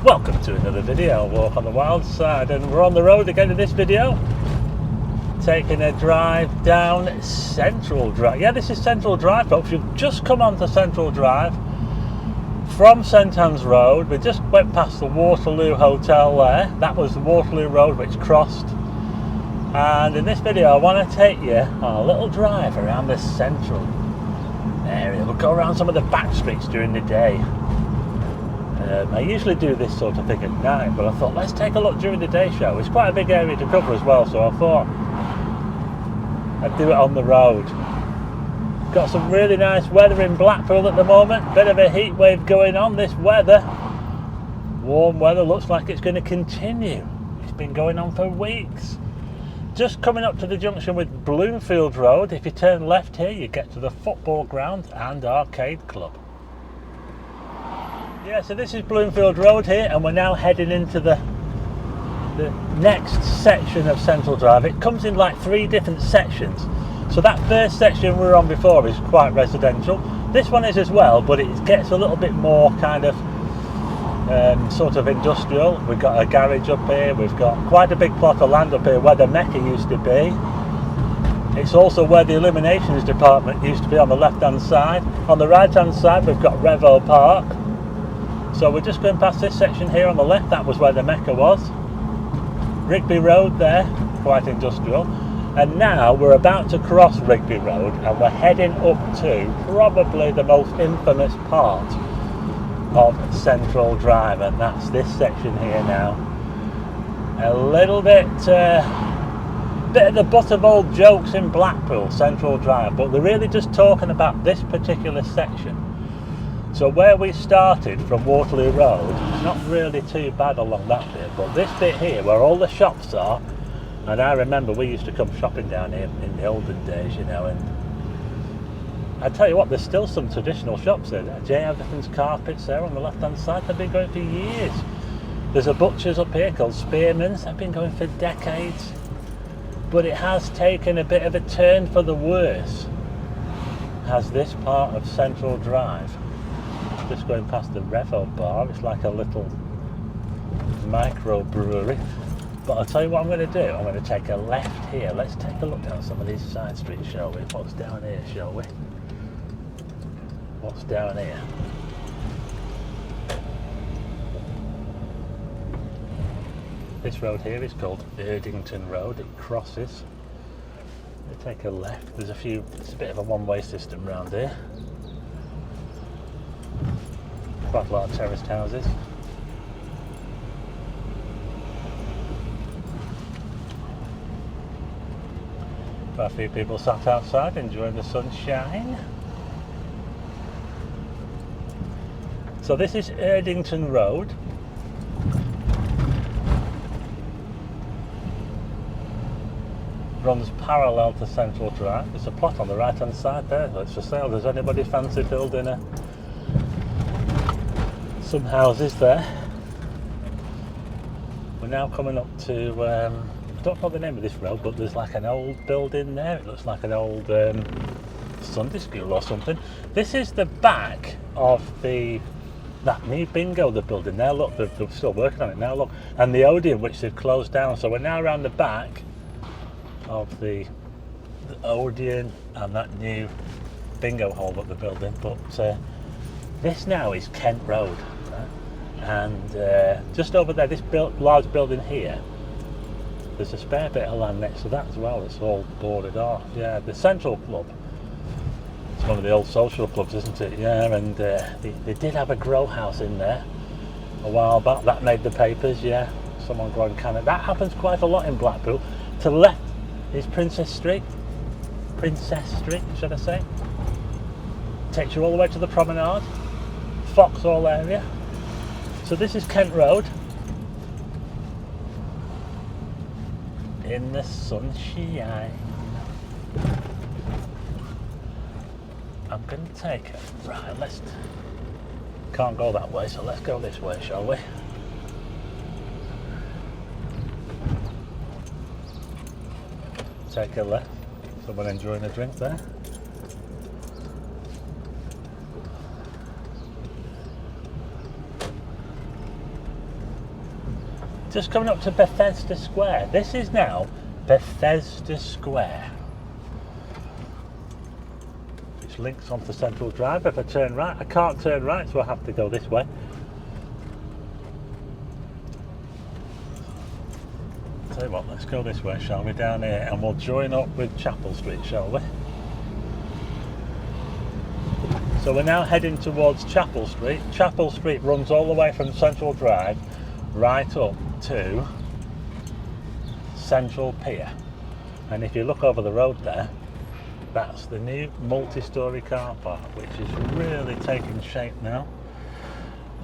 Welcome to another video, Walk on the Wild Side, and we're on the road again in this video, taking a drive down Central Drive. Yeah, this is Central Drive, folks. You've just come onto Central Drive from St Anne's Road. We just went past the Waterloo Hotel there. That was the Waterloo Road which crossed. And in this video I want to take you on a little drive around the central area. We'll go around some of the back streets during the day. I usually do this sort of thing at night, but I thought let's take a look during the day show. It's quite a big area to cover as well, so I thought I'd do it on the road. Got some really nice weather in Blackpool at the moment. Bit of a heat wave going on. This weather, warm weather, looks like it's going to continue. It's been going on for weeks. Just coming up to the junction with Bloomfield Road. If you turn left here, you get to the football ground and arcade club. Yeah, so this is Bloomfield Road here, and we're now heading into the next section of Central Drive. It comes in like 3 different sections. So that first section we were on before is quite residential. This one is as well, but it gets a little bit more kind of sort of industrial. We've got a garage up here, we've got quite a big plot of land up here where the Mecca used to be. It's also where the illuminations department used to be on the left hand side. On the right hand side we've got Ribble Park. So we're just going past this section here on the left. That was where the Mecca was. Ribble Road there, quite industrial. And now we're about to cross Ribble Road and we're heading up to probably the most infamous part of Central Drive, and that's this section here now. A little bit of the butt of old jokes in Blackpool, Central Drive, but they're really just talking about this particular section. So where we started from Waterloo Road, it's not really too bad along that bit, but this bit here where all the shops are, and I remember we used to come shopping down here in the olden days, you know, and I tell you what, there's still some traditional shops there. J. Everton's Carpets there on the left hand side, they've been going for years. There's a butcher's up here called Spearman's, they've been going for decades, but it has taken a bit of a turn for the worse, has this part of Central Drive. Just going past the Ribble bar, it's like a little micro brewery. But I'll tell you what I'm going to do, I'm going to take a left here. Let's take a look down some of these side streets, shall we? What's down here, shall we? What's down here? This road here is called Erdington Road. It crosses. We take a left. It's a bit of a one-way system round here. Quite a lot of terraced houses. Quite a few people sat outside enjoying the sunshine. So this is Erdington Road. Runs parallel to Central Drive. There's a plot on the right hand side there that's for sale. Does anybody fancy building some houses there? We're now coming up to I don't know the name of this road, but there's like an old building there. It looks like an old Sunday school or something. This is the back of that new bingo they're building there. Look, they're still working on it now, look. And the Odeon, which they've closed down. So we're now around the back of the Odeon and that new bingo hall that they're building. But this now is Kent Road. Right? And just over there, this large building here, there's a spare bit of land next to that as well. It's all boarded off. Yeah, the Central Club. It's one of the old social clubs, isn't it? Yeah, and they did have a grow house in there a while back. That made the papers. Yeah, someone growing cannon. That happens quite a lot in Blackpool. To the left is Princess Street, should I say? Takes you all the way to the promenade, Foxhall area. So this is Kent Road. In the sunshine. I'm going to take it. Right, can't go that way, so let's go this way, shall we? Take a left. Someone enjoying a drink there. just coming up to Bethesda Square. This is now Bethesda Square, which links onto Central Drive. If I turn right, I can't turn right, so I have to go this way. Tell you what, let's go this way, shall we, down here, and we'll join up with Chapel Street, shall we? So we're now heading towards Chapel Street. Chapel Street runs all the way from Central Drive right up to Central Pier. And if you look over the road there, that's the new multi-storey car park, which is really taking shape now.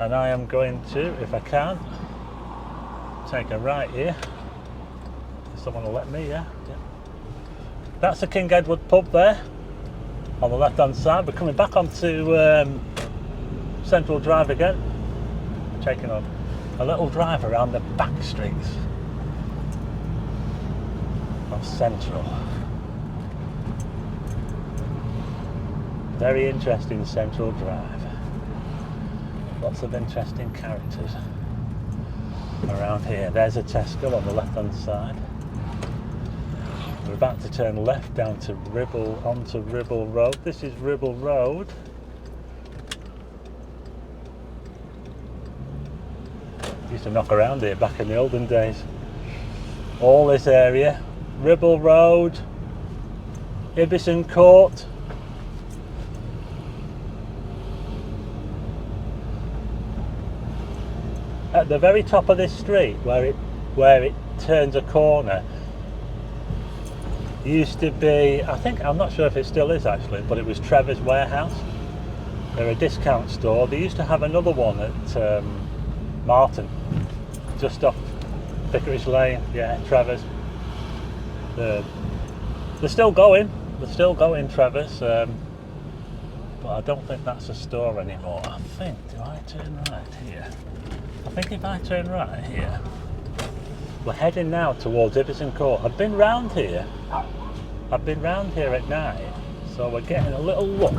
And I am going to, if I can, take a right here. Someone will let me, yeah. That's the King Edward pub there on the left hand side. We're coming back onto Central Drive again, taking a little drive around the back streets of Central. Very interesting Central Drive. Lots of interesting characters around here. There's a Tesco on the left hand side. We're about to turn left down to Ribble, onto Ribble Road. This is Ribble Road. Used to knock around here back in the olden days. All this area, Ribble Road, Ibison Court. At the very top of this street, where it turns a corner, used to be, I'm not sure if it still is actually, but it was Trevor's Warehouse. They're a discount store. They used to have another one at Martin, just off Vicarage Lane. Yeah, Trevor's. They're still going. They're still going, Trevor's. But I don't think that's a store anymore. I think, do I turn right here? I think if I turn right here, we're heading now towards Ibison Court. I've been round here at night, so we're getting a little look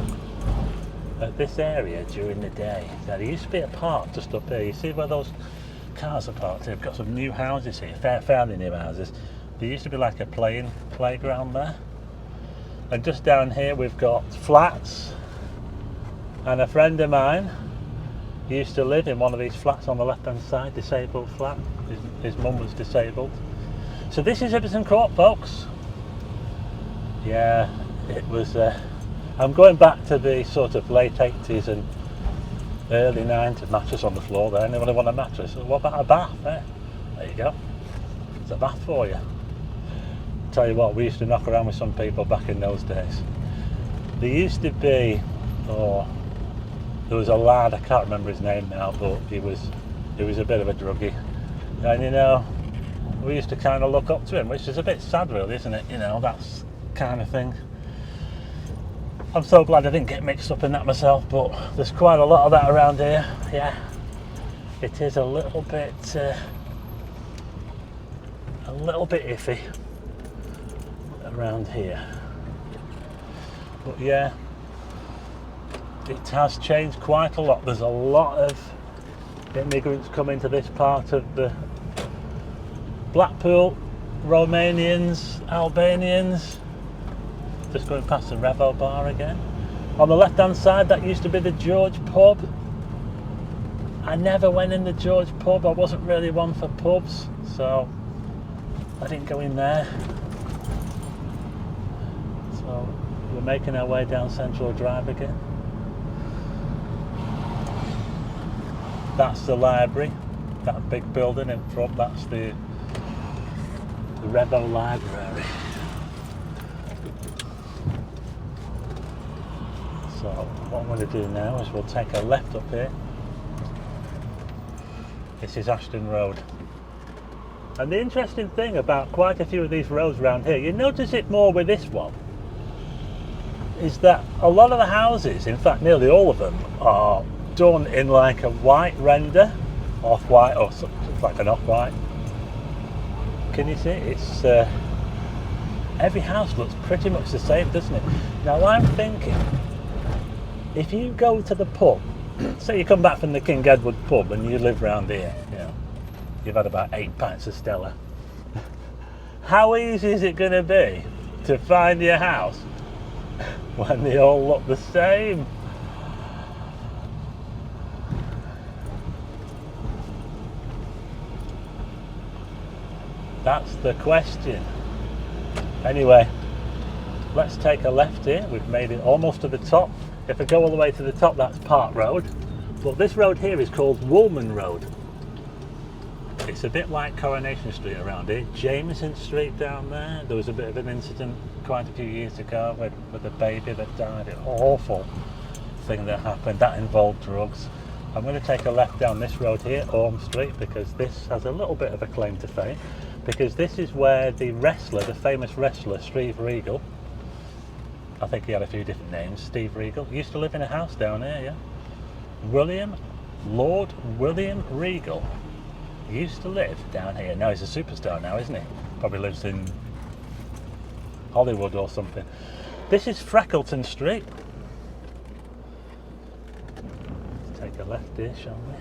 at this area during the day. There used to be a park just up here. You see where those cars are parked here? We've got some new houses here, fairly new houses. There used to be like a playground there. And just down here we've got flats, and a friend of mine used to live in one of these flats on the left hand side, disabled flat. His mum was disabled. So this is Ibison Court, folks. Yeah, it was, I'm going back to the sort of late 80s and early 90s. Mattress on the floor there. Anyone want a mattress? What about a bath? There you go. It's a bath for you. Tell you what, we used to knock around with some people back in those days. There used to be, there was a lad, I can't remember his name now, but he was a bit of a druggie. And you know, we used to kind of look up to him, which is a bit sad really, isn't it? You know, that's kind of thing. I'm so glad I didn't get mixed up in that myself, but there's quite a lot of that around here. Yeah, it is a little bit iffy around here. But yeah, it has changed quite a lot. There's a lot of immigrants coming to this part of the Blackpool, Romanians, Albanians. Just going past the Ribble bar again. On the left hand side, that used to be the George pub. I never went in the George pub. I wasn't really one for pubs, so I didn't go in there. So we're making our way down Central Drive again. That's the library, that big building in front, that's the Ribble Library. So what I'm going to do now is we'll take a left up here. This is Erdington Road. And the interesting thing about quite a few of these roads around here, you notice it more with this one, is that a lot of the houses, in fact nearly all of them, are done in like a white render, off-white, or something like an off-white. Can you see? It's every house looks pretty much the same, doesn't it? Now I'm thinking, if you go to the pub, say you come back from the King Edward pub and you live round here, you know, you've had about 8 pints of Stella. How easy is it going to be to find your house when they all look the same? That's the question. Anyway, let's take a left here. We've made it almost to the top. If I go all the way to the top, that's Park Road. But this road here is called Woolman Road. It's a bit like Coronation Street around here. Jameson Street down there. There was a bit of an incident quite a few years ago with a baby that died. An awful thing that happened. That involved drugs. I'm going to take a left down this road here, Orme Street, because this has a little bit of a claim to fame. Because this is where the wrestler, the famous wrestler, Steve Regal, I think he had a few different names, Steve Regal, used to live in a house down here, yeah? Lord William Regal used to live down here. Now he's a superstar now, isn't he? Probably lives in Hollywood or something. This is Freckleton Street. Let's take a left here, shall we?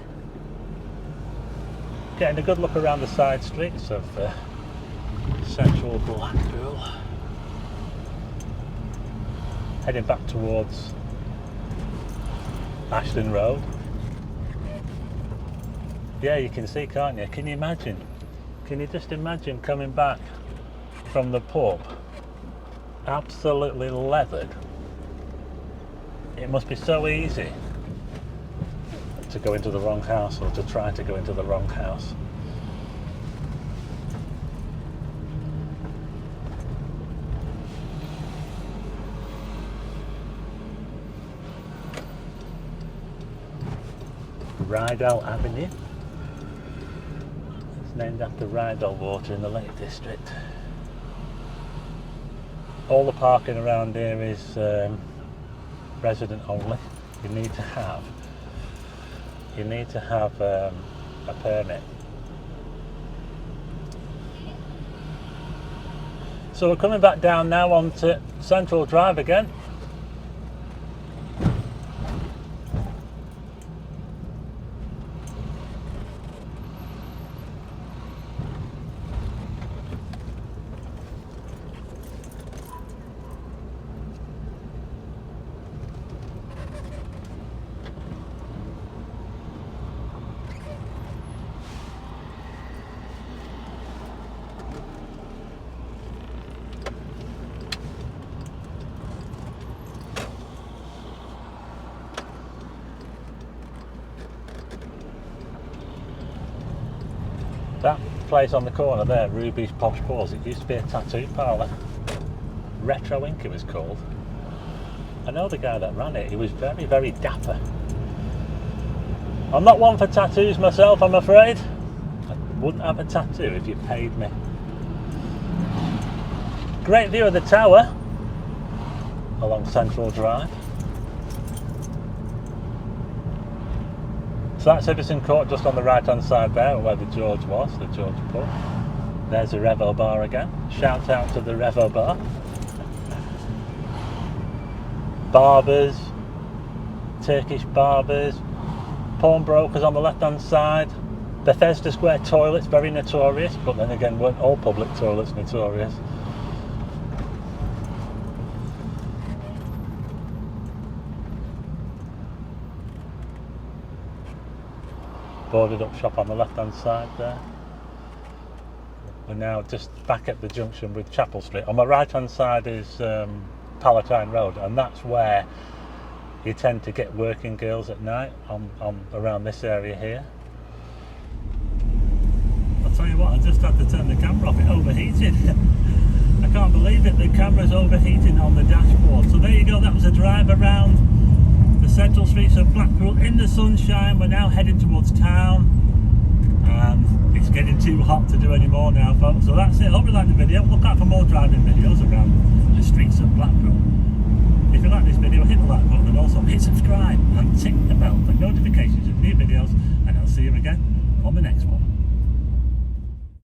Getting a good look around the side streets of central Blackpool. Heading back towards Erdington Road. Yeah, you can see, can't you? Can you imagine? Can you just imagine coming back from the pub absolutely leathered? It must be so easy to go into the wrong house, or to try to go into the wrong house. Rydal Avenue. It's named after Rydal water in the Lake District. All the parking around here is resident only. You need to have a permit. So we're coming back down now onto Central Drive again. That place on the corner there, Ruby's Posh Paws, it used to be a tattoo parlour. Retro Ink it was called. I know the guy that ran it, he was very, very dapper. I'm not one for tattoos myself, I'm afraid. I wouldn't have a tattoo if you paid me. Great view of the tower along Central Drive. So that's Erdington Court just on the right hand side there where the George was, the George pub. There's the Revo Bar again. Shout out to the Revo Bar. Barbers, Turkish barbers, pawnbrokers on the left hand side. Bethesda Square toilets, very notorious, but then again weren't all public toilets notorious. Boarded up shop on the left hand side there. We're now just back at the junction with Chapel Street. On my right hand side is Palatine Road, and that's where you tend to get working girls at night on around this area here. I'll tell you what, I just had to turn the camera off, it overheated. I can't believe it, the camera's overheating on the dashboard. So there you go, that was a drive around the central streets of Blackpool in the sunshine. We're now heading towards town, and it's getting too hot to do any more now, folks. So that's it. Hope you liked the video. Look out for more driving videos around the streets of Blackpool. If you like this video, hit the like button and also hit subscribe and tick the bell for notifications of new videos, and I'll see you again on the next one.